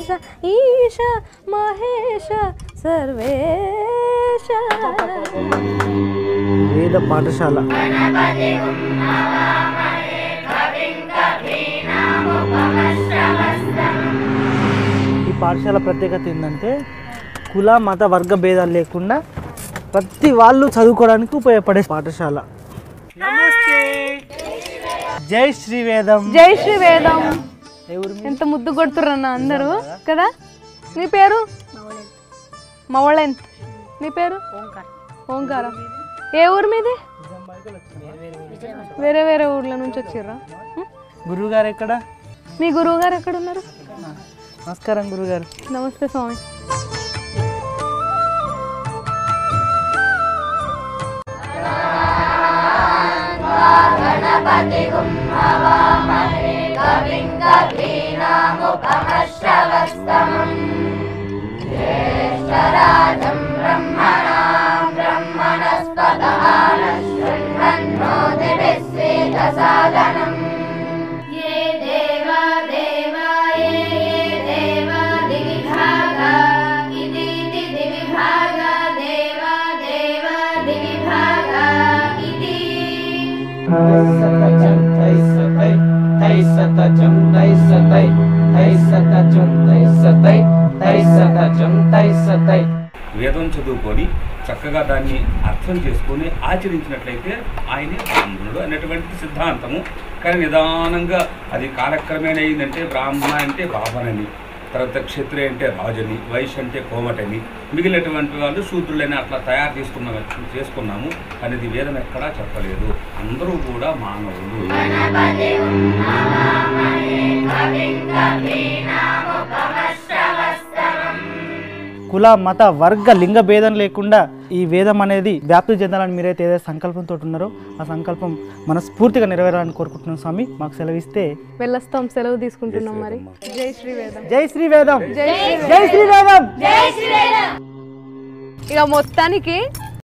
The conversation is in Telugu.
మహేశ ఈశ మహేశ సర్వేశ. వేద పాఠశాల. ఈ పాఠశాల ప్రత్యేకత ఏంటంటే కుల మత వర్గ భేదాలు లేకుండా ప్రతి వాళ్ళు చదువుకోవడానికి ఉపయోగపడే పాఠశాల. నమస్తే. జై శ్రీ వేదం. జై శ్రీ వేదం. ఎంత ముద్దు కొడుతుర్రన్న అందరూ కదా. నీ పేరు? మవళెంత్. నీ పేరు? ఓంకార. ఏ ఊరు మీది? వేరే వేరే ఊర్ల నుంచి వచ్చిర్రా? గురువు గారు ఎక్కడ? మీ గురువు గారు ఎక్కడ ఉన్నారు? నమస్కారం గురుగారు. నమస్తే స్వామి. వేదం చదువుకొని చక్కగా దాన్ని అర్థం చేసుకొని ఆచరించినట్లయితే ఆయనే బ్రాహ్మణుడు అనేటువంటి సిద్ధాంతము. కానీ నిదానంగా అది కాలక్రమేణా అయిందంటే బ్రాహ్మణ అంటే బాబనని, తర్వాత క్షత్రియ అంటే రాజని, వైశ్య అంటే కోమటని, మిగిలినటువంటి వాళ్ళు శూద్రులని అట్లా తయారు చేసుకున్నాము. అనేది వేదం ఎక్కడా చెప్పలేదు. అందరూ కూడా మానవులు. కుల మత వర్గ లింగ భేదం లేకుండా ఈ వేదం అనేది వ్యాప్తి చెందాలని మీరైతే ఏదైతే సంకల్పంతో ఉన్నారో ఆ సంకల్పం మనస్ఫూర్తిగా నెరవేరాలని కోరుకుంటున్నాం స్వామి. మాకు సెలవిస్తే వెళ్ళొస్తాం. సెలవు తీసుకుంటున్నాం. మరి జై శ్రీ వేదం. జై శ్రీ వేదం. జై జై శ్రీ వేదం. ఇక మొత్తానికి